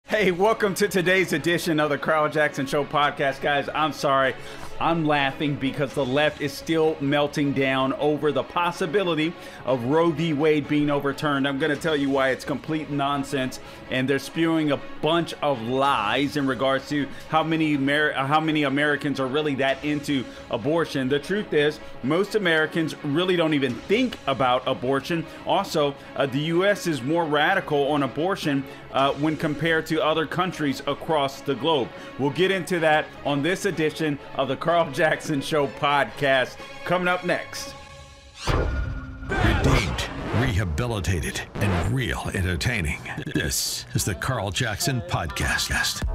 Hey, welcome to today's edition of the Carl Jackson Show podcast. Guys, I'm sorry. I'm laughing because the left is still melting down over the possibility of Roe V Wade being overturned. I'm going to tell you why it's complete nonsense, and they're spewing a bunch of lies in regards to how many Americans are really that into abortion. The truth is, most Americans really don't even think about abortion. Also, the U.S. is more radical on abortion when compared to other countries across the globe. We'll get into that on this edition of the Carl Jackson Show podcast, coming up next. Redeemed, rehabilitated, and real entertaining. This is the Carl Jackson Podcast.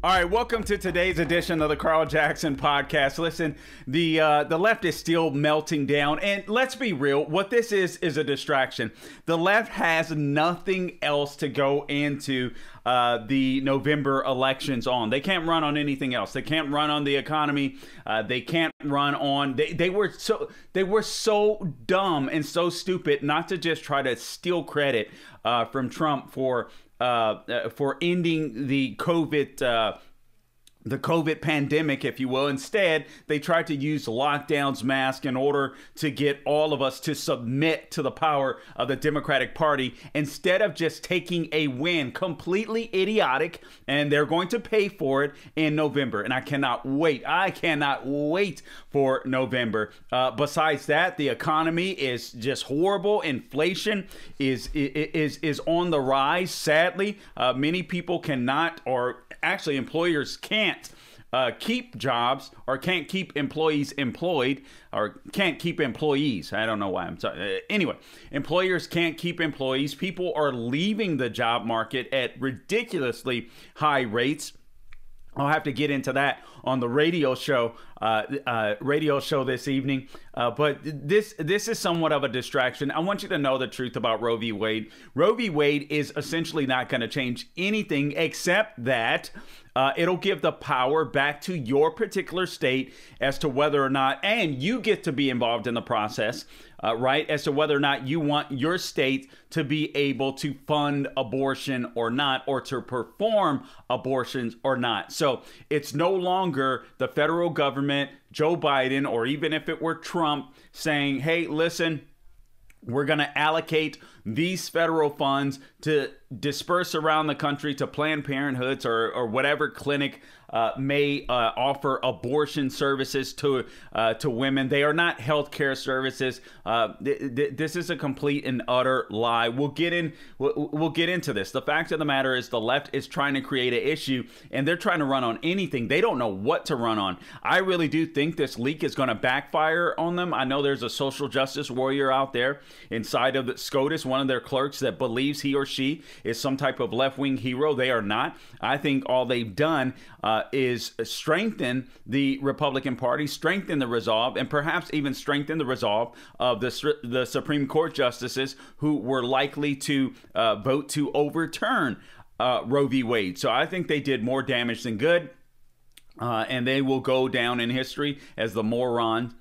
All right, welcome to today's edition of the Carl Jackson Podcast. Listen, the left is still melting down, and let's be real, what this is a distraction. The left has nothing else to go into the November elections on. They can't run on anything else. They can't run on the economy. They can't run on. They were so dumb and so stupid not to just try to steal credit from Trump for ending the COVID pandemic, if you will. Instead, they tried to use lockdowns, masks in order to get all of us to submit to the power of the Democratic Party instead of just taking a win. Completely idiotic, and they're going to pay for it in November. And I cannot wait. For November. Besides that, the economy is just horrible. Inflation is on the rise. Sadly, many people cannot, or actually employers can't keep jobs, or can't keep employees employed, or can't keep employees. I don't know why I'm sorry. Anyway, employers can't keep employees. People are leaving the job market at ridiculously high rates. I'll have to get into that on the radio show this evening. But this is somewhat of a distraction. I want you to know the truth about Roe v. Wade. Roe v. Wade is essentially not going to change anything except that it'll give the power back to your particular state as to whether or not, and you get to be involved in the process, right, as to whether or not you want your state to be able to fund abortion or not, or to perform abortions or not. So it's no longer the federal government, Joe Biden, or even if it were Trump saying, hey, listen, we're going to allocate these federal funds to disperse around the country to Planned Parenthoods or whatever clinic may offer abortion services to women. They are not healthcare services. This is a complete and utter lie. We'll get into this. The fact of the matter is the left is trying to create an issue, and they're trying to run on anything. They don't know what to run on. I really do think this leak is going to backfire on them. I know there's a social justice warrior out there inside of the SCOTUS, one of their clerks, that believes he or she is some type of left-wing hero. They are not. I think all they've done is strengthen the Republican Party, strengthen the resolve, and perhaps even strengthen the resolve of the Supreme Court justices who were likely to vote to overturn Roe v. Wade. So I think they did more damage than good. And they will go down in history as the morons,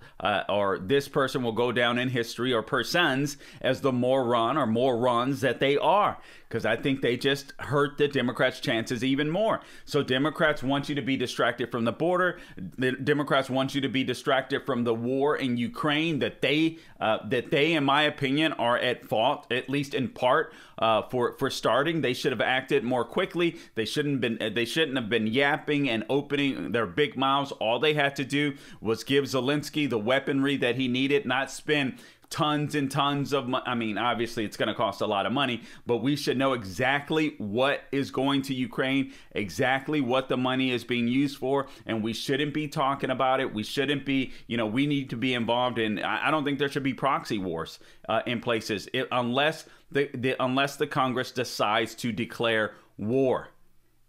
or this person will go down in history, or persons, as the moron or morons that they are. Because I think they just hurt the Democrats' chances even more. So Democrats want you to be distracted from the border. The Democrats want you to be distracted from the war in Ukraine that they, in my opinion, are at fault, at least in part, for starting. They should have acted more quickly. They shouldn't have been yapping and opening their big mouths. All they had to do was give Zelensky the weaponry that he needed, not spend tons and tons of money. I mean, obviously it's going to cost a lot of money, but we should know exactly what is going to Ukraine, exactly what the money is being used for, and we shouldn't be talking about it. We shouldn't be, we need to be involved in, I don't think there should be proxy wars in places unless the Congress decides to declare war.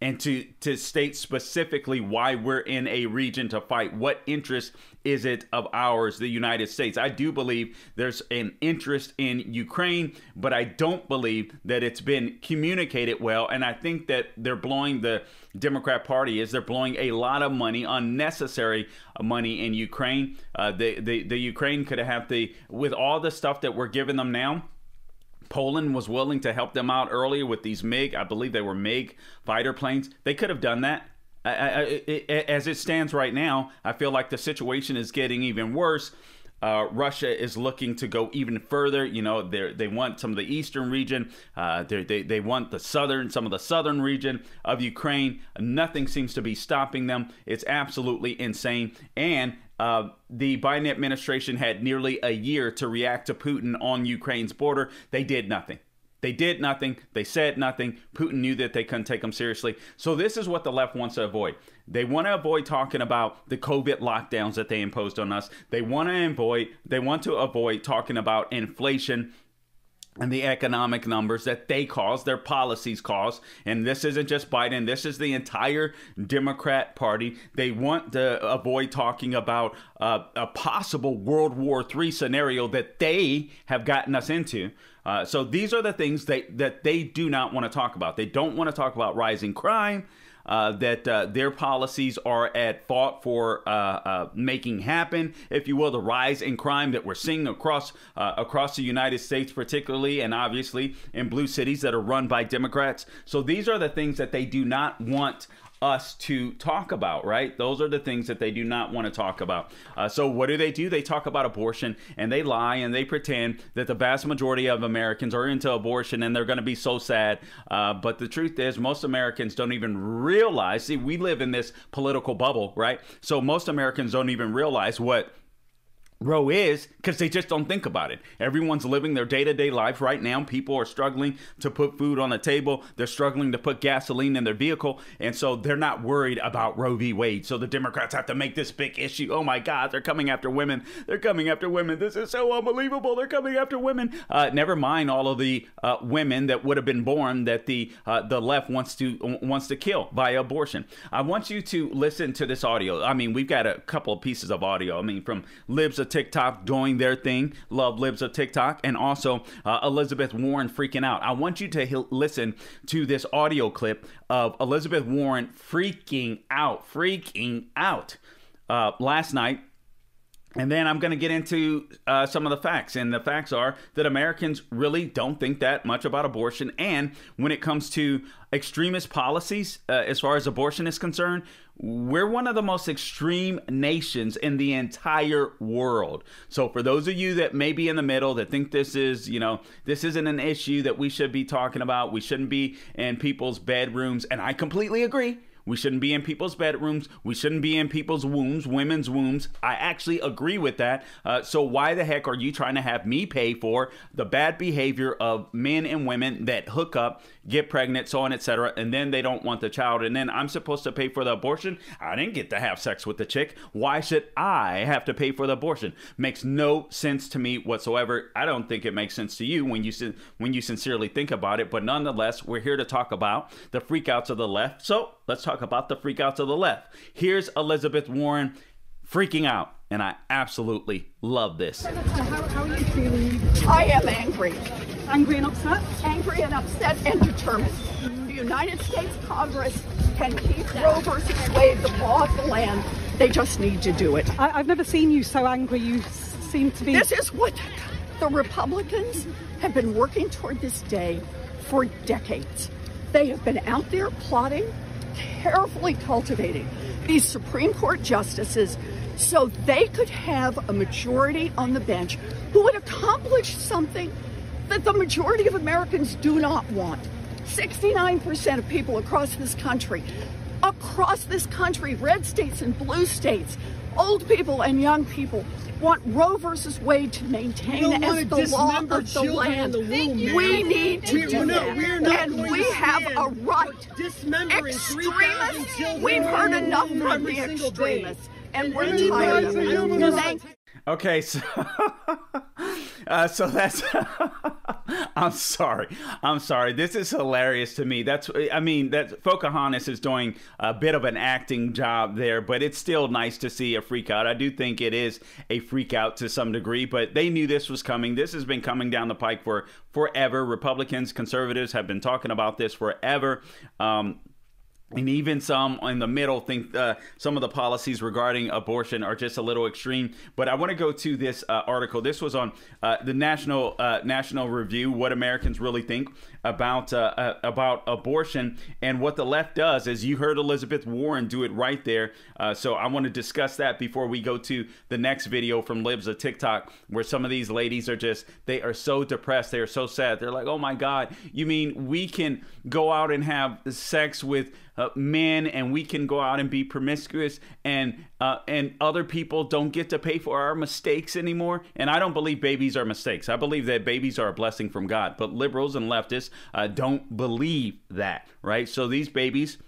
And to state specifically why we're in a region to fight. What interest is it of ours, the United States? I do believe there's an interest in Ukraine, but I don't believe that it's been communicated well. And I think that they're blowing, the Democrat Party they're blowing a lot of money, unnecessary money in Ukraine. The Ukraine could have with all the stuff that we're giving them now, Poland was willing to help them out earlier with these MiG, I believe they were MiG fighter planes. They could have done that. As it stands right now, I feel like the situation is getting even worse. Russia is looking to go even further. You know, they want some of the eastern region. They want some of the southern region of Ukraine. Nothing seems to be stopping them. It's absolutely insane. And the Biden administration had nearly a year to react to Putin on Ukraine's border. They did nothing. They did nothing. They said nothing. Putin knew that they couldn't take them seriously. So this is what the left wants to avoid. They want to avoid talking about the COVID lockdowns that they imposed on us. They want to avoid talking about inflation and the economic numbers that they cause, their policies cause. And this isn't just Biden. This is the entire Democrat Party. They want to avoid talking about a possible World War III scenario that they have gotten us into. So these are the things that they do not want to talk about. They don't want to talk about rising crime. That their policies are at fault for making happen, if you will, the rise in crime that we're seeing across the United States, particularly, and obviously in blue cities that are run by Democrats. So these are the things that they do not want us to talk about, right? Those are the things that they do not want to talk about. So what do? They talk about abortion, and they lie, and they pretend that the vast majority of Americans are into abortion, and they're going to be so sad. But the truth is, most Americans don't even realize. See, we live in this political bubble, right? So most Americans don't even realize what Roe is, because they just don't think about it. Everyone's living their day-to-day life right now. People are struggling to put food on the table. They're struggling to put gasoline in their vehicle. And so they're not worried about Roe v. Wade. So the Democrats have to make this big issue. Oh my God, they're coming after women. They're coming after women. This is so unbelievable. They're coming after women. Never mind all of the women that would have been born that the left wants to kill via abortion. I want you to listen to this audio. I mean, we've got a couple of pieces of audio. I mean, from Libs of TikTok doing their thing. Love Libs of TikTok. And also Elizabeth Warren freaking out. I want you to listen to this audio clip of Elizabeth Warren freaking out last night. And then I'm going to get into some of the facts. And the facts are that Americans really don't think that much about abortion. And when it comes to extremist policies, as far as abortion is concerned, we're one of the most extreme nations in the entire world. So for those of you that may be in the middle, that think this isn't an issue that we should be talking about, we shouldn't be in people's bedrooms, and I completely agree. We shouldn't be in people's bedrooms. We shouldn't be in people's wombs, women's wombs. I actually agree with that. So why the heck are you trying to have me pay for the bad behavior of men and women that hook up, get pregnant, so on, etc., and then they don't want the child, and then I'm supposed to pay for the abortion? I didn't get to have sex with the chick. Why should I have to pay for the abortion? Makes no sense to me whatsoever. I don't think it makes sense to you when you sincerely think about it. But nonetheless, we're here to talk about the freakouts of the left. So let's talk about the freakouts of the left. Here's Elizabeth Warren freaking out, and I absolutely love this. How are you feeling? I am angry. Angry and upset? Angry and upset and determined. The United States Congress can keep Roe versus Wade the law of the land. They just need to do it. I've never seen you so angry. You seem to be... This is what the Republicans have been working toward this day for decades. They have been out there plotting, carefully cultivating these Supreme Court justices so they could have a majority on the bench who would accomplish something that the majority of Americans do not want. 69% of people across this country, red states and blue states, old people and young people, want Roe versus Wade to maintain as the law of the land. We need to do that. And we have a right. Extremists, we've heard enough from the extremists, and we're tired of it. Okay, so so that's I'm sorry. This is hilarious to me. That Pocahontas is doing a bit of an acting job there, but it's still nice to see a freak out. I do think it is a freak out to some degree, but they knew this was coming. This has been coming down the pike for forever. Republicans, conservatives have been talking about this forever. And even some in the middle think some of the policies regarding abortion are just a little extreme. But I want to go to this article. This was on the National Review, What Americans Really Think about abortion. And what the left does is, you heard Elizabeth Warren do it right there. So I want to discuss that before we go to the next video from Libs of TikTok, where some of these ladies are just, they are so depressed. They are so sad. They're like, oh my God, you mean we can go out and have sex with men, and we can go out and be promiscuous, and other people don't get to pay for our mistakes anymore? And I don't believe babies are mistakes. I believe that babies are a blessing from God. But liberals and leftists don't believe that, right? So these babies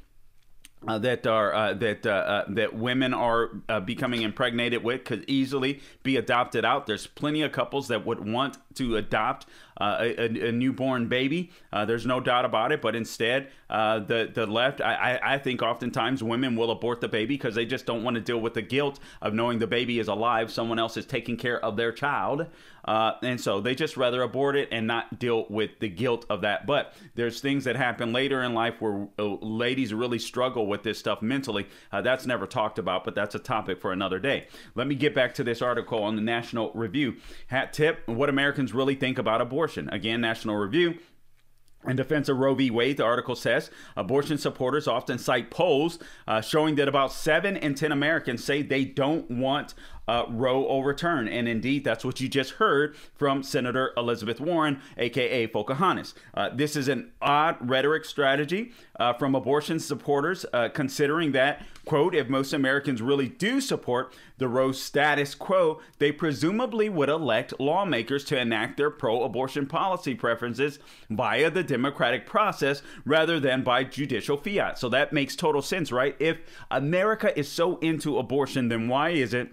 that women are becoming impregnated with could easily be adopted out. There's plenty of couples that would want to adopt a newborn baby. There's no doubt about it. But instead, the left, I think oftentimes women will abort the baby because they just don't want to deal with the guilt of knowing the baby is alive. Someone else is taking care of their child. And so they just rather abort it and not deal with the guilt of that. But there's things that happen later in life where ladies really struggle with this stuff mentally. That's never talked about, but that's a topic for another day. Let me get back to this article on the National Review. Hat tip, What Americans Really Think About Abortion. Again, National Review. In defense of Roe v. Wade, the article says, abortion supporters often cite polls showing that about 7 in 10 Americans say they don't want Roe overturned. And indeed, that's what you just heard from Senator Elizabeth Warren, aka Pocahontas. This is an odd rhetoric strategy from abortion supporters, considering that, quote, if most Americans really do support the Roe status quo, they presumably would elect lawmakers to enact their pro-abortion policy preferences via the democratic process rather than by judicial fiat. So that makes total sense, right? If America is so into abortion, then why is it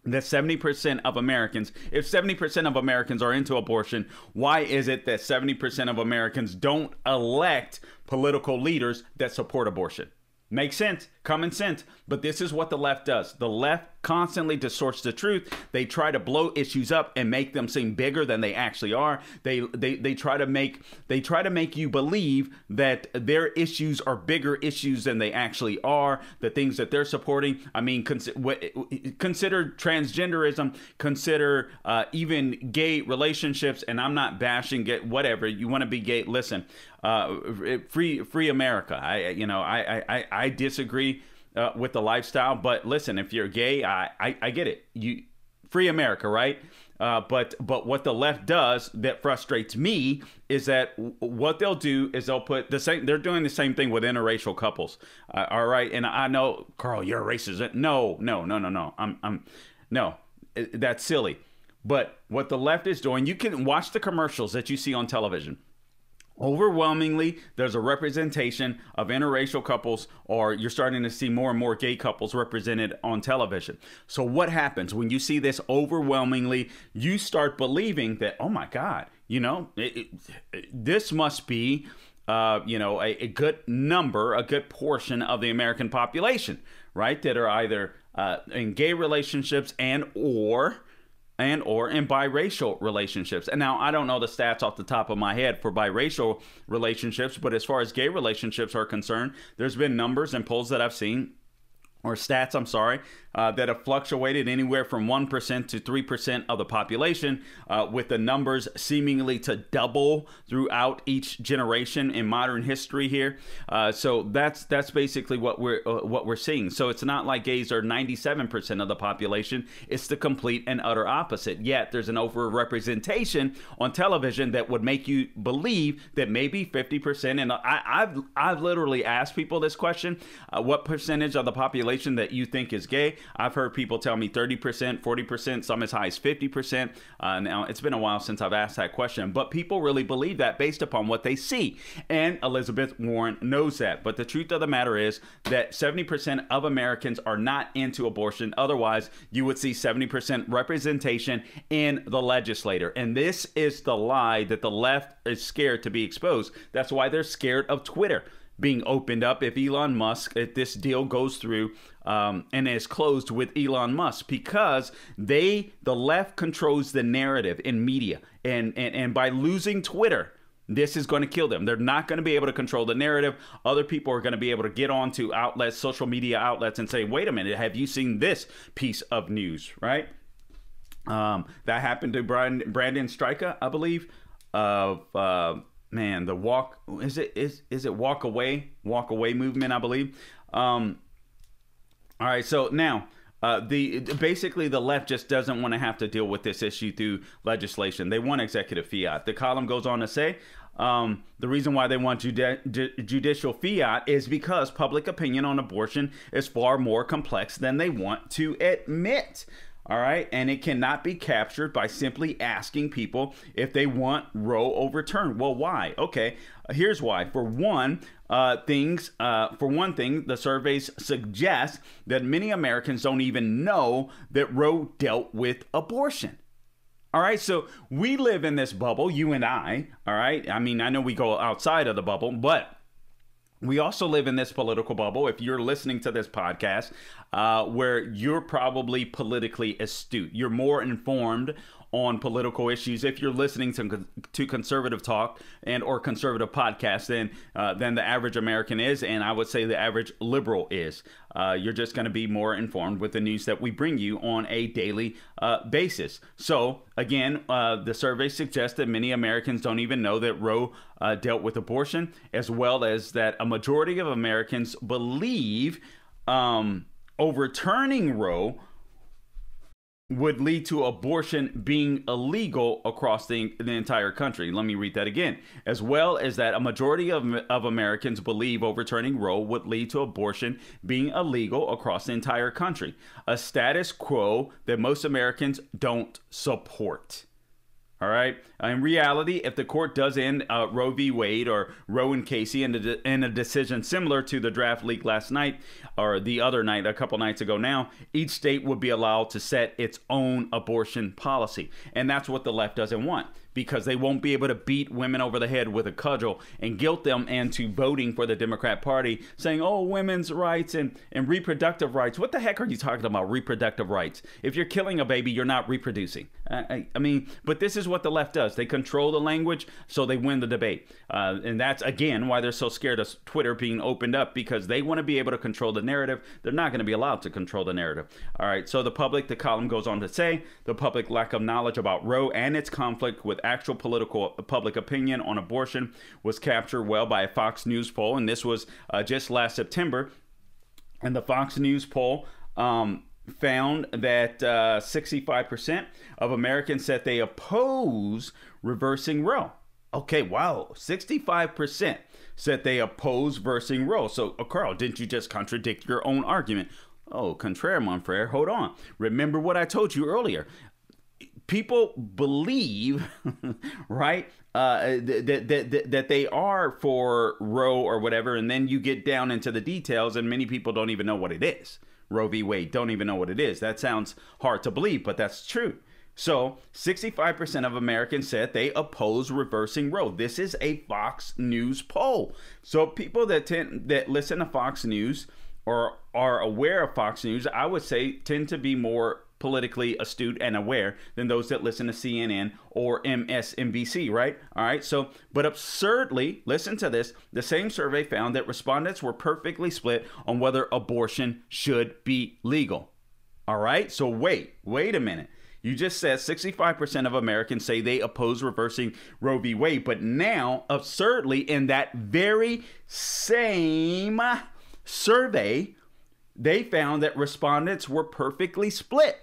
that 70% of Americans, if 70% of Americans are into abortion, why is it that 70% of Americans don't elect political leaders that support abortion? Makes sense, common sense, but this is what the left does. The left constantly distorts the truth. They try to blow issues up and make them seem bigger than they actually are. They try to make you believe that their issues are bigger issues than they actually are. The things that they're supporting. I mean, consider transgenderism. Consider even gay relationships. And I'm not bashing gay. Whatever you want to be gay. Listen, free America. I disagree with the lifestyle, but listen, if you're gay, I get it. You free America, right? But what the left does that frustrates me is that what they'll do is they'll put the same. They're doing the same thing with interracial couples. All right, and I know, Carl, you're a racist. No. No, that's silly. But what the left is doing, you can watch the commercials that you see on television. Overwhelmingly, there's a representation of interracial couples, or you're starting to see more and more gay couples represented on television. So what happens when you see this overwhelmingly? You start believing that, oh my God, this must be, a good number, a good portion of the American population, right? That are either in gay relationships and or in biracial relationships. And now I don't know the stats off the top of my head for biracial relationships, but as far as gay relationships are concerned, there's been numbers and polls that I've seen, or stats, I'm sorry, that have fluctuated anywhere from 1% to 3% of the population, with the numbers seemingly to double throughout each generation in modern history here. So that's basically what we're seeing. So it's not like gays are 97% of the population. It's the complete and utter opposite. Yet there's an overrepresentation on television that would make you believe that maybe 50%. And I've literally asked people this question: what percentage of the population that you think is gay? I've heard people tell me 30%, 40%, some as high as 50%. Now, it's been a while since I've asked that question, but people really believe that based upon what they see. And Elizabeth Warren knows that. But the truth of the matter is that 70% of Americans are not into abortion. Otherwise, you would see 70% representation in the legislature. And this is the lie that the left is scared to be exposed. That's why they're scared of Twitter being opened up if this deal goes through and is closed with Elon Musk, because the left controls the narrative in media, and by losing Twitter, This is going to kill them. They're not going to be able to control the narrative. Other people are going to be able to get onto outlets, social media outlets, and say, wait a minute, have you seen this piece of news, right? That happened to Brandon Stryker, I believe, of the walk. Is it walk away movement, I believe. All right, so now basically the left just doesn't want to have to deal with this issue through legislation. They want executive fiat. The column goes on to say the reason why they want judicial fiat is because public opinion on abortion is far more complex than they want to admit. All right. And it cannot be captured by simply asking people if they want Roe overturned. Well, why? Okay, here's why. For one thing, the surveys suggest that many Americans don't even know that Roe dealt with abortion. All right. So we live in this bubble, you and I. All right. I mean, I know we go outside of the bubble, but we also live in this political bubble. If you're listening to this podcast, where you're probably politically astute, you're more informed on political issues if you're listening to conservative talk and or conservative podcasts than the average American is, and I would say the average liberal is. You're just going to be more informed with the news that we bring you on a daily basis. So again, the survey suggests that many Americans don't even know that Roe dealt with abortion, as well as that a majority of Americans believe overturning Roe would lead to abortion being illegal across the entire country. Let me read that again. As well as that a majority of Americans believe overturning Roe would lead to abortion being illegal across the entire country. A status quo that most Americans don't support. All right. In reality, if the court does end Roe v. Wade or Roe and Casey in a decision similar to the draft leak last night or the other night, a couple nights ago now, each state would be allowed to set its own abortion policy. And that's what the left doesn't want, because they won't be able to beat women over the head with a cudgel and guilt them into voting for the Democrat Party, saying, oh, women's rights and reproductive rights. What the heck are you talking about, reproductive rights? If you're killing a baby, you're not reproducing. I mean, but this is what the left does. They control the language, so they win the debate. And that's, again, why they're so scared of Twitter being opened up, because they want to be able to control the narrative. They're not going to be allowed to control the narrative. All right, so the column goes on to say, the public lack of knowledge about Roe and its conflict with actual public opinion on abortion was captured well by a Fox News poll, and this was just last September. And the Fox News poll found that 65% of Americans said they oppose reversing Roe. Okay, wow, 65% said they oppose reversing Roe. So, Carl, didn't you just contradict your own argument? Oh, contraire, mon frere, hold on. Remember what I told you earlier. People believe, right, that they are for Roe or whatever, and then you get down into the details, and many people don't even know what it is. Roe v. Wade, don't even know what it is. That sounds hard to believe, but that's true. So 65% of Americans said they oppose reversing Roe. This is a Fox News poll. So people that listen to Fox News or are aware of Fox News, I would say tend to be more politically astute and aware than those that listen to CNN or MSNBC, right? All right. So, but absurdly, listen to this. The same survey found that respondents were perfectly split on whether abortion should be legal. All right. So wait a minute. You just said 65% of Americans say they oppose reversing Roe v. Wade, but now, absurdly, in that very same survey, they found that respondents were perfectly split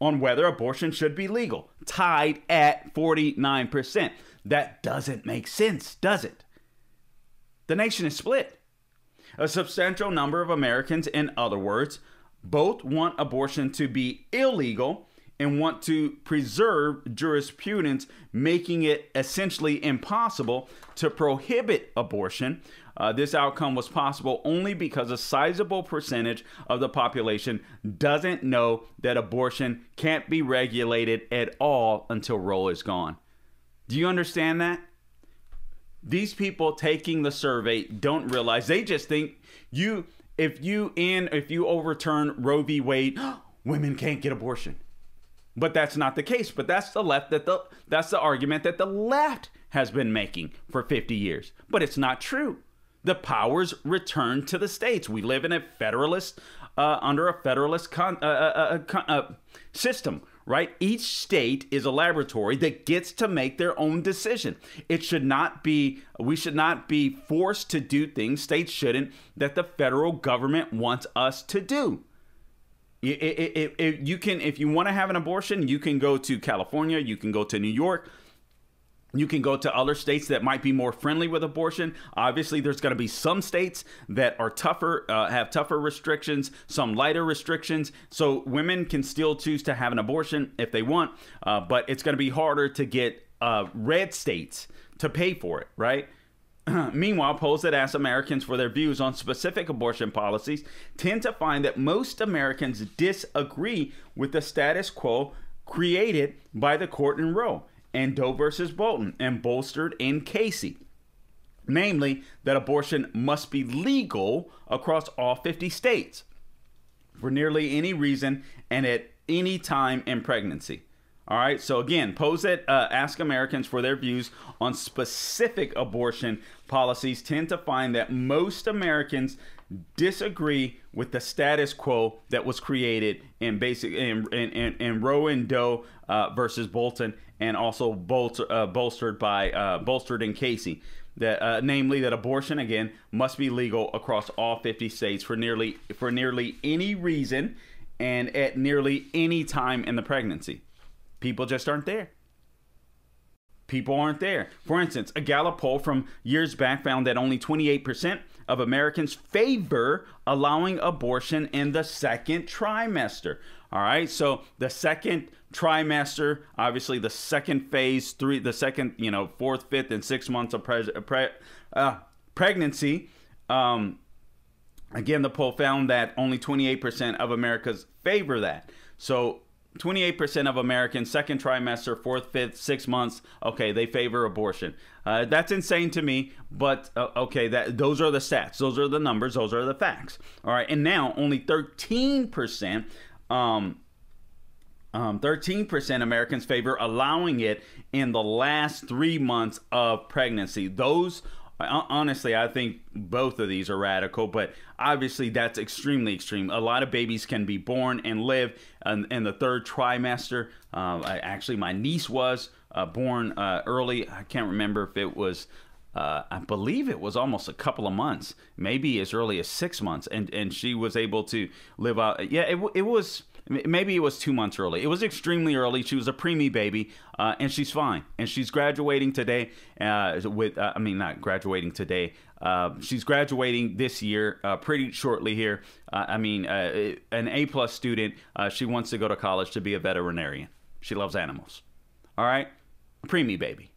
on whether abortion should be legal, tied at 49%. That doesn't make sense, does it? The nation is split. A substantial number of Americans, in other words, both want abortion to be illegal and want to preserve jurisprudence, making it essentially impossible to prohibit abortion. This outcome was possible only because a sizable percentage of the population doesn't know that abortion can't be regulated at all until Roe is gone. Do you understand that? These people taking the survey don't realize. They just think if you overturn Roe v. Wade, women can't get abortion. But that's not the case. But that's the left. That's the argument that the left has been making for 50 years. But it's not true. The powers return to the states. We live in a federalist, under a federalist system, right? Each state is a laboratory that gets to make their own decision. We should not be forced to do things, states shouldn't, that the federal government wants us to do. If you want to have an abortion, you can go to California, you can go to New York, you can go to other states that might be more friendly with abortion. Obviously, there's going to be some states that are tougher, have tougher restrictions, some lighter restrictions. So women can still choose to have an abortion if they want, but it's going to be harder to get red states to pay for it, right? Meanwhile, polls that ask Americans for their views on specific abortion policies tend to find that most Americans disagree with the status quo created by the court in Roe and Doe versus Bolton and bolstered in Casey. Namely, that abortion must be legal across all 50 states for nearly any reason and at any time in pregnancy. All right. So again, polls that ask Americans for their views on specific abortion policies tend to find that most Americans disagree with the status quo that was created in Roe and Doe versus Bolton, and also bolstered in Casey. That namely that abortion again must be legal across all 50 states for nearly any reason and at nearly any time in the pregnancy. People just aren't there. People aren't there. For instance, a Gallup poll from years back found that only 28% of Americans favor allowing abortion in the second trimester. All right. So the second trimester, obviously the second phase, the second, fourth, fifth, and 6 months of pregnancy. Again, the poll found that only 28% of Americans favor that. So 28% of Americans, second trimester, fourth, fifth, 6 months, okay, they favor abortion. That's insane to me, but okay, those are the stats, those are the numbers, those are the facts. All right, and now only 13%, 13% Americans favor allowing it in the last 3 months of pregnancy. Those, honestly, I think both of these are radical, but obviously that's extremely extreme. A lot of babies can be born and live in the third trimester. Actually, my niece was born early. I can't remember if it was, I believe it was almost a couple of months, maybe as early as 6 months. And she was able to live out. Yeah, it was. Maybe it was 2 months early. It was extremely early. She was a preemie baby, and she's fine. And she's graduating today not graduating today. She's graduating this year, pretty shortly here. An A+ student. She wants to go to college to be a veterinarian. She loves animals. All right? Preemie baby.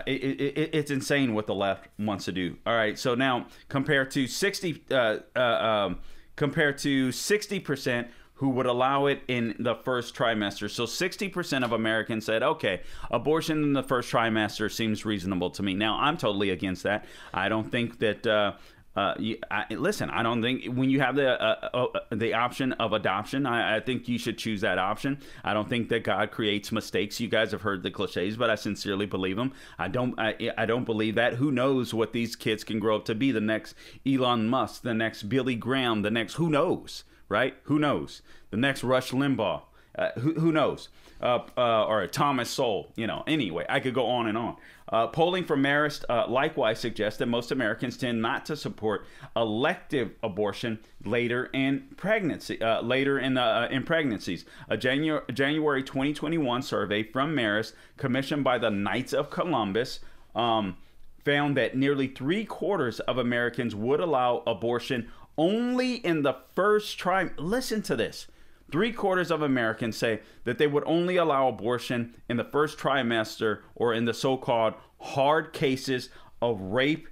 It's insane what the left wants to do. All right, so now compared to 60% who would allow it in the first trimester. So 60% of Americans said, okay, abortion in the first trimester seems reasonable to me. Now, I'm totally against that. I don't think that, I don't think when you have the option of adoption, I think you should choose that option. I don't think that God creates mistakes. You guys have heard the cliches, but I sincerely believe them. I don't believe that. Who knows what these kids can grow up to be? The next Elon Musk, the next Billy Graham, the next, who knows? Right? Who knows? The next Rush Limbaugh. Who knows? Or Thomas Sowell. Anyway, I could go on and on. Polling from Marist likewise suggests that most Americans tend not to support elective abortion later in pregnancy. In pregnancies. A January 2021 survey from Marist, commissioned by the Knights of Columbus, found that nearly 3/4 of Americans would allow abortion only in the first trimester. Listen to this. 3/4 of Americans say that they would only allow abortion in the first trimester or in the so-called hard cases of rape,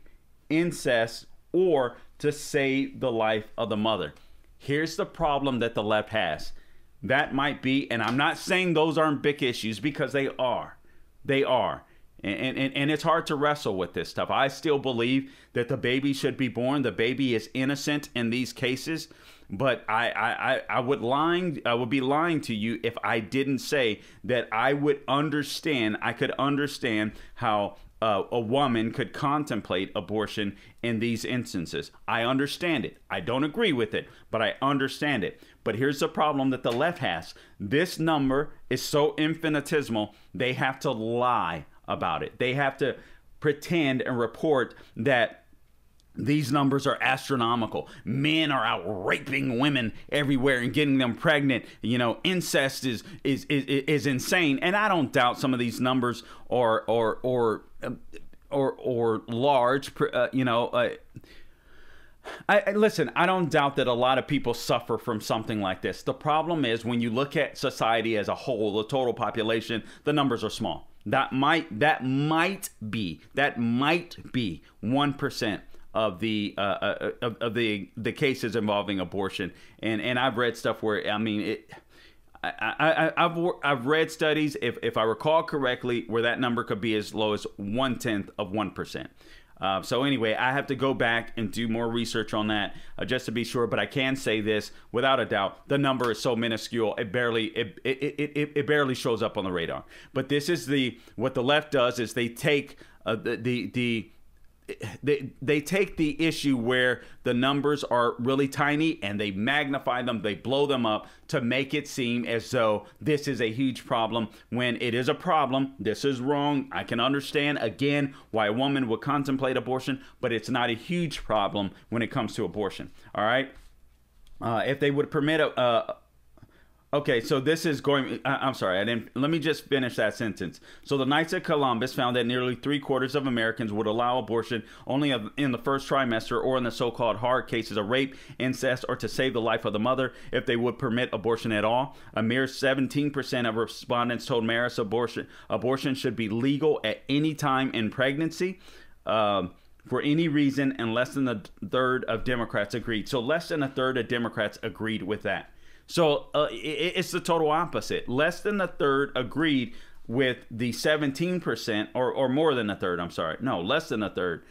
incest, or to save the life of the mother. Here's the problem that the left has. That might be, and I'm not saying those aren't big issues, because they are. They are. And it's hard to wrestle with this stuff. I still believe that the baby should be born. The baby is innocent in these cases. But I would be lying to you if I didn't say that I could understand how a woman could contemplate abortion in these instances. I understand it. I don't agree with it, but I understand it. But here's the problem that the left has. This number is so infinitesimal, they have to lie about it. They have to pretend and report that these numbers are astronomical. Men are out raping women everywhere and getting them pregnant. You know, incest is insane. And I don't doubt some of these numbers are large. Listen, I don't doubt that a lot of people suffer from something like this. The problem is when you look at society as a whole, the total population, the numbers are small. That might be 1% of the cases involving abortion, and I've read stuff where I've read studies, if I recall correctly, where that number could be as low as 1/10%. So anyway, I have to go back and do more research on that just to be sure. But I can say this without a doubt: the number is so minuscule, it barely shows up on the radar. But this is what the left does is they take they take the issue where the numbers are really tiny and they magnify them, they blow them up to make it seem as though this is a huge problem when it is a problem. This is wrong. I can understand, again, why a woman would contemplate abortion, but it's not a huge problem when it comes to abortion. All right? If they would permit okay, so this is going, I'm sorry, let me just finish that sentence. So the Knights of Columbus found that nearly 3/4 of Americans would allow abortion only in the first trimester or in the so-called hard cases of rape, incest, or to save the life of the mother if they would permit abortion at all. A mere 17% of respondents told Maris abortion should be legal at any time in pregnancy. For any reason, and less than a third of Democrats agreed. So less than a third of Democrats agreed with that. So it's the total opposite. Less than a third agreed with the 17%, or more than a third, I'm sorry. No, less than a third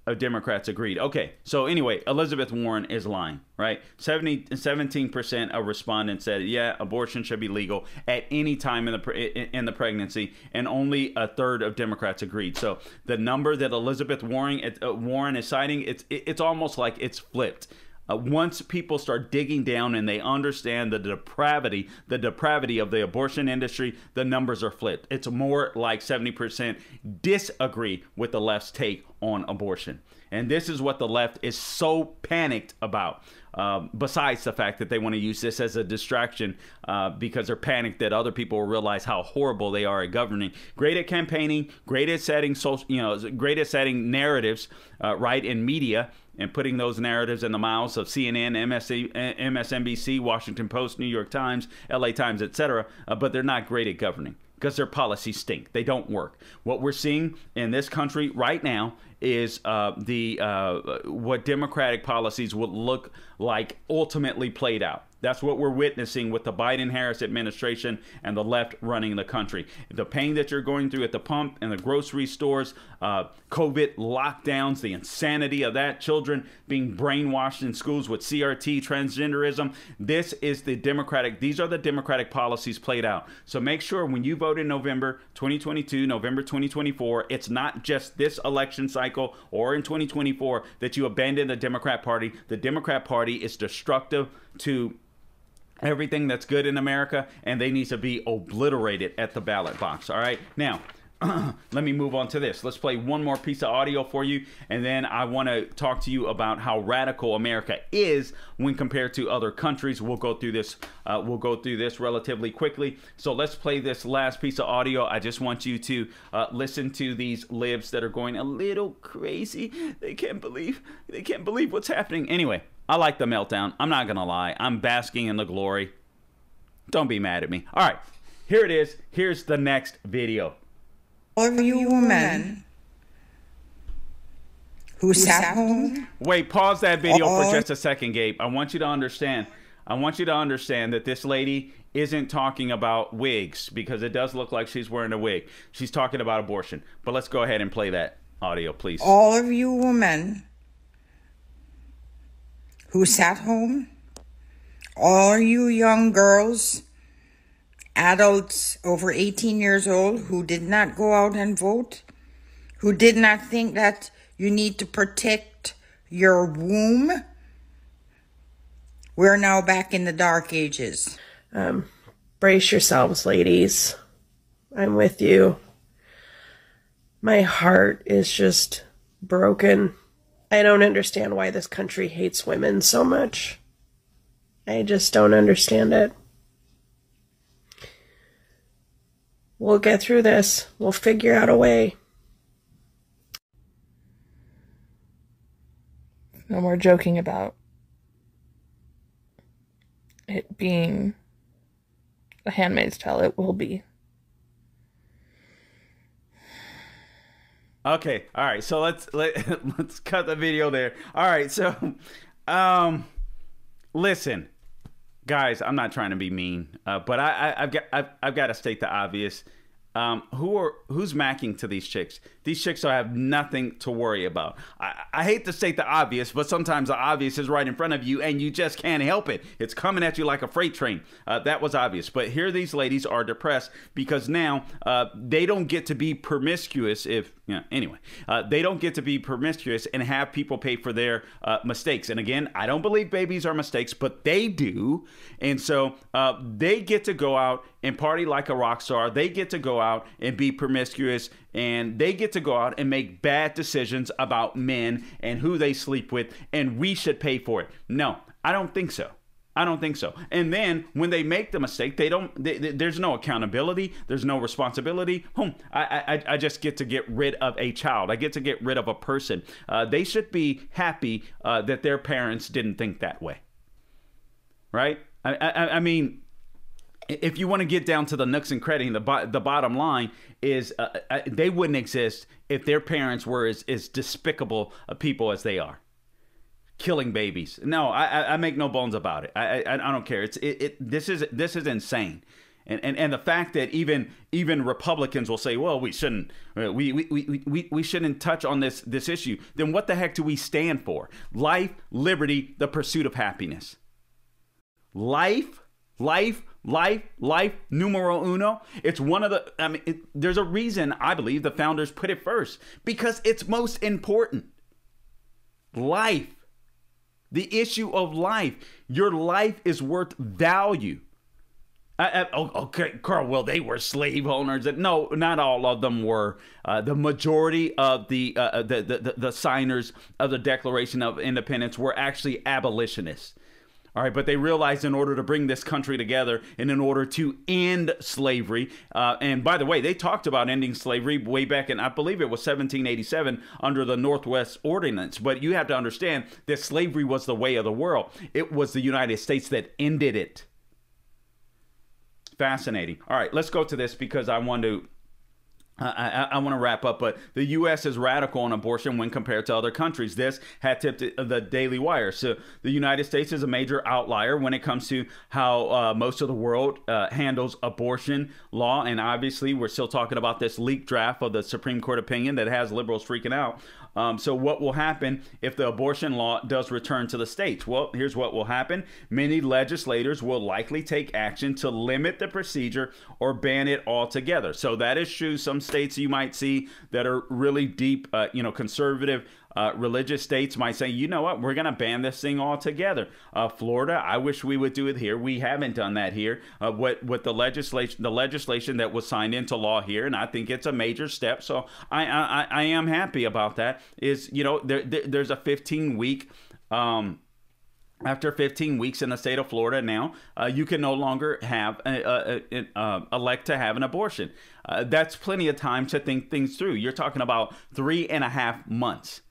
of Democrats agreed. Okay, so anyway, Elizabeth Warren is lying, right? 17% of respondents said, yeah, abortion should be legal at any time in the pregnancy, and only a third of Democrats agreed. So the number that Elizabeth Warren is citing, it's almost like it's flipped. Once people start digging down and they understand the depravity of the abortion industry, the numbers are flipped. It's more like 70% disagree with the left's take on abortion. And this is what the left is so panicked about, besides the fact that they want to use this as a distraction because they're panicked that other people will realize how horrible they are at governing. Great at campaigning, great at setting narratives, right, in media, and putting those narratives in the mouths of CNN, MSNBC, Washington Post, New York Times, LA Times, etc. But they're not great at governing because their policies stink. They don't work. What we're seeing in this country right now is what Democratic policies would look like ultimately played out. That's what we're witnessing with the Biden-Harris administration and the left running the country. The pain that you're going through at the pump and the grocery stores, COVID lockdowns, the insanity of that, children being brainwashed in schools with CRT, transgenderism. These are the Democratic policies played out. So make sure when you vote in November 2022, November 2024, it's not just this election cycle or in 2024 that you abandon the Democrat Party. The Democrat Party is destructive to everything that's good in America, and they need to be obliterated at the ballot box. All right. Now, let me move on to this. Let's play one more piece of audio for you, and then I want to talk to you about how radical America is when compared to other countries. We'll go through this. Relatively quickly. So let's play this last piece of audio. I just want you to listen to these libs that are going a little crazy. They can't believe what's happening. Anyway, I like the meltdown. I'm not gonna lie. I'm basking in the glory. Don't be mad at me. All right, here it is. Here's the next video. All of you women who sat home. Wait, pause that video for just a second, Gabe. I want you to understand. I want you to understand that this lady isn't talking about wigs, because it does look like she's wearing a wig. She's talking about abortion. But let's go ahead and play that audio, please. All of you women who sat home, all you young girls, adults over 18 years old who did not go out and vote, who did not think that you need to protect your womb, we're now back in the dark ages. Brace yourselves, ladies. I'm with you. My heart is just broken. I don't understand why this country hates women so much. I just don't understand it. We'll get through this. We'll figure out a way. No more joking about it being a Handmaid's Tale. It will be. Okay, all right. So let's cut the video there. All right, so listen, guys, I'm not trying to be mean, but I've got to state the obvious. Who's macking to these chicks? These chicks have nothing to worry about. I hate to state the obvious, but sometimes the obvious is right in front of you and you just can't help it. It's coming at you like a freight train. That was obvious. But here these ladies are depressed because now they don't get to be promiscuous they don't get to be promiscuous and have people pay for their mistakes. And again, I don't believe babies are mistakes, but they do. And so they get to go out and party like a rock star. They get to go out and be promiscuous, and they get to go out and make bad decisions about men and who they sleep with, and we should pay for it. No, I don't think so. I don't think so. And then when they make the mistake, there's no accountability. There's no responsibility. I just get to get rid of a child. I get to get rid of a person. They should be happy that their parents didn't think that way. Right? I mean, if you want to get down to the nooks and crannies, the bottom line is they wouldn't exist if their parents were as despicable people as they are. Killing babies. No, I make no bones about it. I don't care. This is insane. And the fact that even Republicans will say, well, we shouldn't touch on this issue. Then what the heck do we stand for? Life, liberty, the pursuit of happiness. Life, numero uno. It's one of the, there's a reason I believe the founders put it first, because it's most important. Life. The issue of life. Your life is worth value. Okay, Carl, well, they were slave owners. No, not all of them were. The majority of the signers of the Declaration of Independence were actually abolitionists. All right, but they realized in order to bring this country together and in order to end slavery, and by the way, they talked about ending slavery way back in, I believe it was 1787 under the Northwest Ordinance. But you have to understand that slavery was the way of the world. It was the United States that ended it. Fascinating. All right, let's go to this because I want to wrap up, but the U.S. is radical on abortion when compared to other countries. This had tipped the Daily Wire. So the United States is a major outlier when it comes to how most of the world handles abortion law. And obviously, we're still talking about this leaked draft of the Supreme Court opinion that has liberals freaking out. So what will happen if the abortion law does return to the states? Well, here's what will happen. Many legislators will likely take action to limit the procedure or ban it altogether. So that is true. Some states you might see that are really deep, conservative religious states might say, you know what, we're going to ban this thing altogether. Florida, I wish we would do it here. We haven't done that here. What the legislation that was signed into law here, and I think it's a major step. So I am happy about that. Is there's a 15-week. After 15 weeks in the state of Florida now, you can no longer have elect to have an abortion. That's plenty of time to think things through. You're talking about 3.5 months.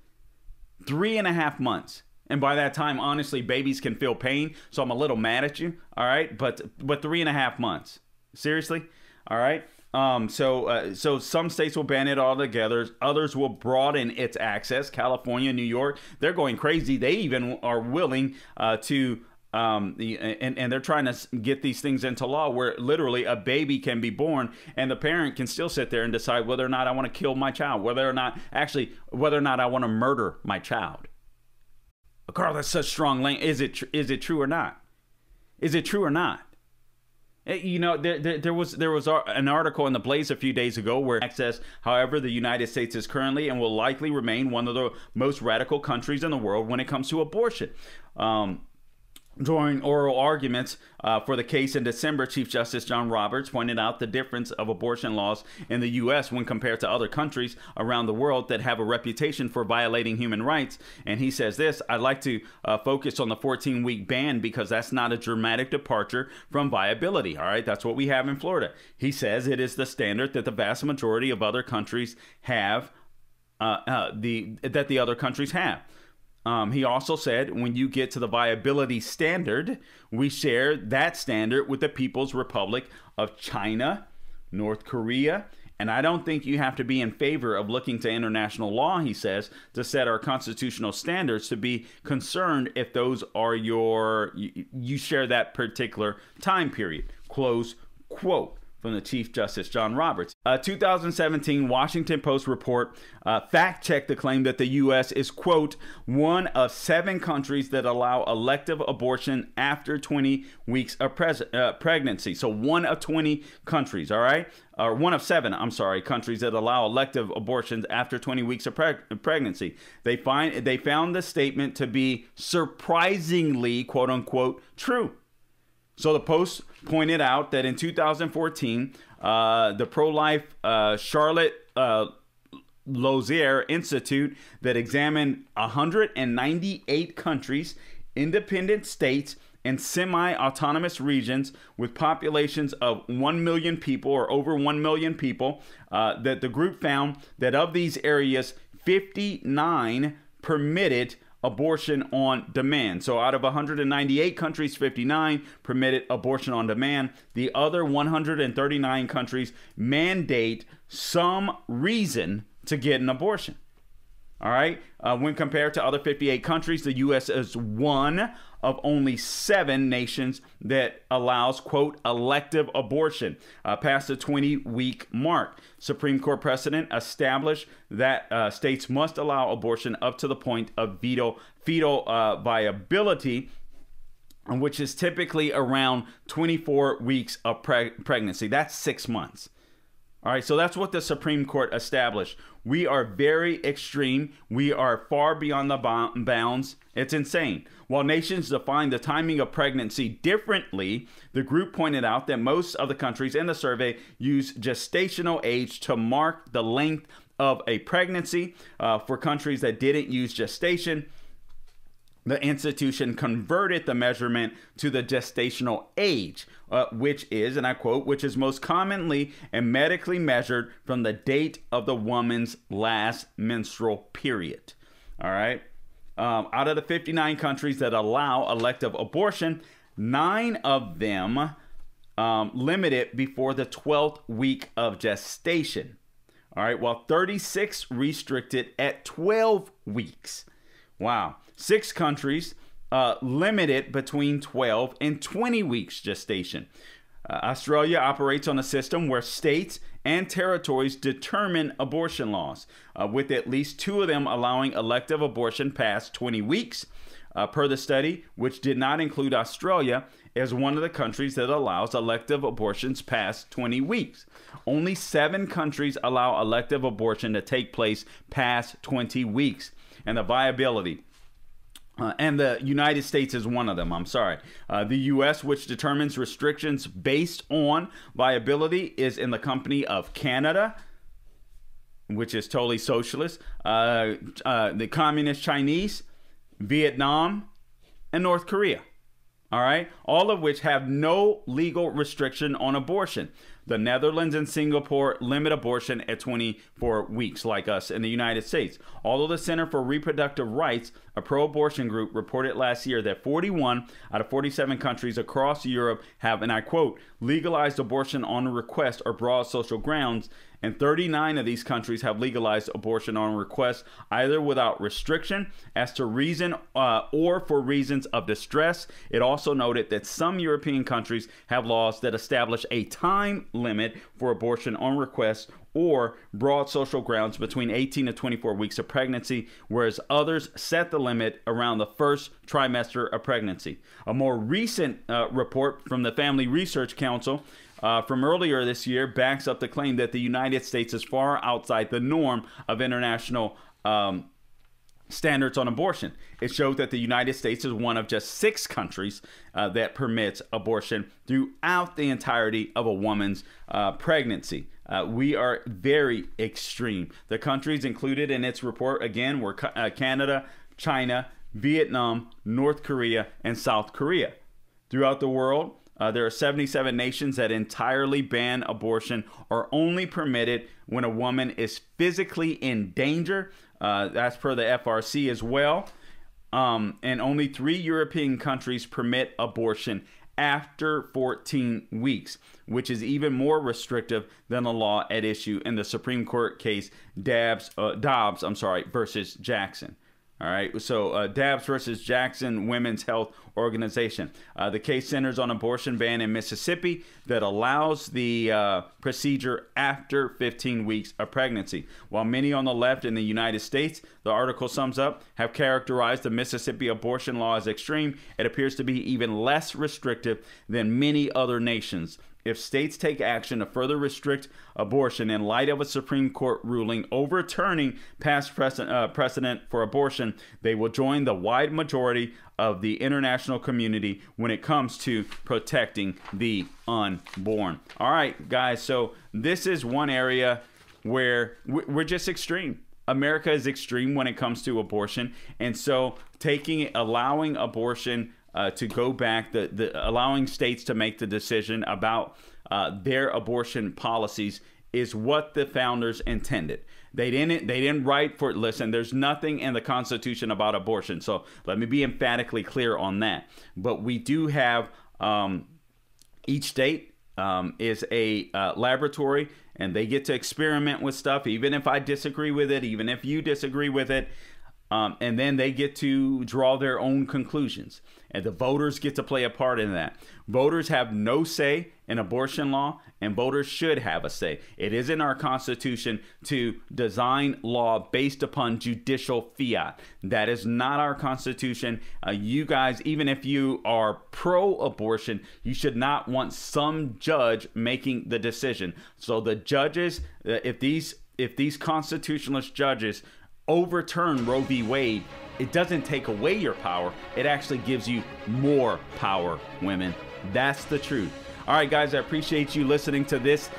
3.5 months. And by that time, honestly, babies can feel pain. So I'm a little mad at you. All right. But 3.5 months. Seriously. All right. So some states will ban it altogether. Others will broaden its access. California, New York, they're going crazy. They even are willing to And they're trying to get these things into law where literally a baby can be born and the parent can still sit there and decide whether or not I want to kill my child, whether or not I want to murder my child. Carl, that's such strong language. Is it true or not? Is it true or not? You know, there was an article in the Blaze a few days ago where access, however, the United States is currently and will likely remain one of the most radical countries in the world when it comes to abortion. During oral arguments for the case in December, Chief Justice John Roberts pointed out the difference of abortion laws in the U.S. when compared to other countries around the world that have a reputation for violating human rights. And he says this: I'd like to focus on the 14-week ban because that's not a dramatic departure from viability. All right, that's what we have in Florida. He says it is the standard that the vast majority of other countries have, that the other countries have. He also said, when you get to the viability standard, we share that standard with the People's Republic of China, North Korea, and I don't think you have to be in favor of looking to international law, he says, to set our constitutional standards to be concerned if those are you share that particular time period. Close quote. From the Chief Justice John Roberts. A 2017 Washington Post report fact-checked the claim that the U.S. is, quote, one of 7 countries that allow elective abortion after 20 weeks of pregnancy. So one of 20 countries, all right? Or one of 7, countries that allow elective abortions after 20 weeks of pregnancy. They found the statement to be surprisingly, quote unquote, true. So the Post pointed out that in 2014, the pro-life Charlotte Lozier Institute that examined 198 countries, independent states, and semi-autonomous regions with populations of 1 million people or over 1 million people, that the group found that of these areas, 59 permitted abortion on demand. So out of 198 countries, 59 permitted abortion on demand. The other 139 countries mandate some reason to get an abortion. All right. When compared to other 58 countries, the U.S. is one of only 7 nations that allows, quote, elective abortion past the 20-week mark. Supreme Court precedent established that states must allow abortion up to the point of fetal viability, which is typically around 24 weeks of pregnancy. That's 6 months. All right, so that's what the Supreme Court established. We are very extreme. We are far beyond the bounds. It's insane. While nations define the timing of pregnancy differently, the group pointed out that most of the countries in the survey use gestational age to mark the length of a pregnancy. For countries that didn't use gestation, the institution converted the measurement to the gestational age, which is, and I quote, which is most commonly and medically measured from the date of the woman's last menstrual period. All right. Out of the 59 countries that allow elective abortion, 9 of them limit it before the 12th week of gestation. All right. While 36 restrict it at 12 weeks. Wow. 6 countries limit it between 12 and 20 weeks gestation. Australia operates on a system where states and territories determine abortion laws, with at least 2 of them allowing elective abortion past 20 weeks. Per the study, which did not include Australia, as one of the countries that allows elective abortions past 20 weeks. Only 7 countries allow elective abortion to take place past 20 weeks. And the viability. And the United States is one of them. I'm sorry. The U.S., which determines restrictions based on viability, is in the company of Canada, which is totally socialist, the communist Chinese, Vietnam, and North Korea. All right. All of which have no legal restriction on abortion. The Netherlands and Singapore limit abortion at 24 weeks, like us in the United States. Although the Center for Reproductive Rights, a pro-abortion group, reported last year that 41 out of 47 countries across Europe have, and I quote, legalized abortion on request or broad social grounds, and 39 of these countries have legalized abortion on request, either without restriction as to reason or for reasons of distress. It also noted that some European countries have laws that establish a time limit for abortion on request or broad social grounds between 18 to 24 weeks of pregnancy, whereas others set the limit around the first trimester of pregnancy. A more recent report from the Family Research Council from earlier this year backs up the claim that the United States is far outside the norm of international standards on abortion. It showed that the United States is one of just 6 countries that permits abortion throughout the entirety of a woman's pregnancy. We are very extreme. The countries included in its report, again, were Canada, China, Vietnam, North Korea, and South Korea. Throughout the world, there are 77 nations that entirely ban abortion or only permit it when a woman is physically in danger. That's per the FRC as well. And only 3 European countries permit abortion after 14 weeks, which is even more restrictive than the law at issue in the Supreme Court case Dobbs versus Jackson. All right, so Dobbs versus Jackson Women's Health Organization. The case centers on abortion ban in Mississippi that allows the procedure after 15 weeks of pregnancy. While many on the left in the United States, the article sums up, have characterized the Mississippi abortion law as extreme, it appears to be even less restrictive than many other nations. If states take action to further restrict abortion in light of a Supreme Court ruling overturning past precedent for abortion, they will join the wide majority of the international community when it comes to protecting the unborn. All right, guys, so this is one area where we're just extreme. America is extreme when it comes to abortion, and so allowing abortion to go back, allowing states to make the decision about their abortion policies is what the founders intended. They didn't write for it. Listen, there's nothing in the Constitution about abortion, so let me be emphatically clear on that. But we do have each state is a laboratory, and they get to experiment with stuff, even if I disagree with it, even if you disagree with it. And then they get to draw their own conclusions. And the voters get to play a part in that. Voters have no say in abortion law, and voters should have a say. It is in our Constitution to design law based upon judicial fiat. That is not our Constitution. You guys, even if you are pro-abortion, you should not want some judge making the decision. So the judges, if these constitutionalist judges overturn Roe V Wade, it doesn't take away your power. It actually gives you more power, women. That's the truth. All right, guys, I appreciate you listening to this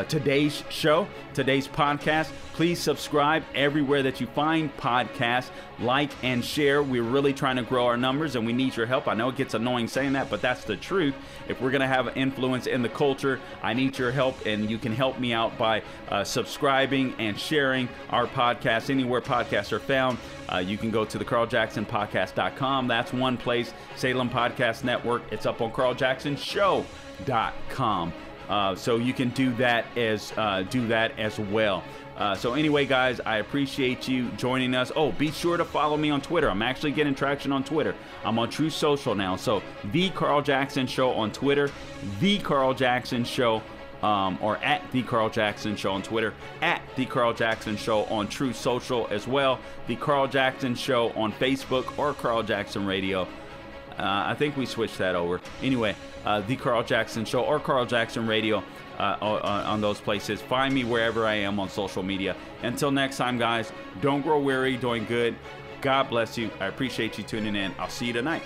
today's show, today's podcast. Please subscribe everywhere that you find podcasts. Like and share. We're really trying to grow our numbers, and we need your help. I know it gets annoying saying that, but that's the truth. If we're going to have an influence in the culture, I need your help, and you can help me out by subscribing and sharing our podcast anywhere podcasts are found. You can go to the CarlJacksonPodcast.com. That's one place. Salem Podcast Network. It's up on CarlJacksonShow.com. So you can do that as well. So anyway, guys, I appreciate you joining us. Oh, be sure to follow me on Twitter. I'm actually getting traction on Twitter. I'm on True Social now. So The Carl Jackson Show on Twitter, The Carl Jackson Show, or at The Carl Jackson Show on Twitter, at The Carl Jackson Show on True Social as well, The Carl Jackson Show on Facebook, or Carl Jackson Radio. I think we switched that over. Anyway, The Carl Jackson Show or Carl Jackson Radio on those places. Find me wherever I am on social media. Until next time, guys, don't grow weary, doing good. God bless you. I appreciate you tuning in. I'll see you tonight.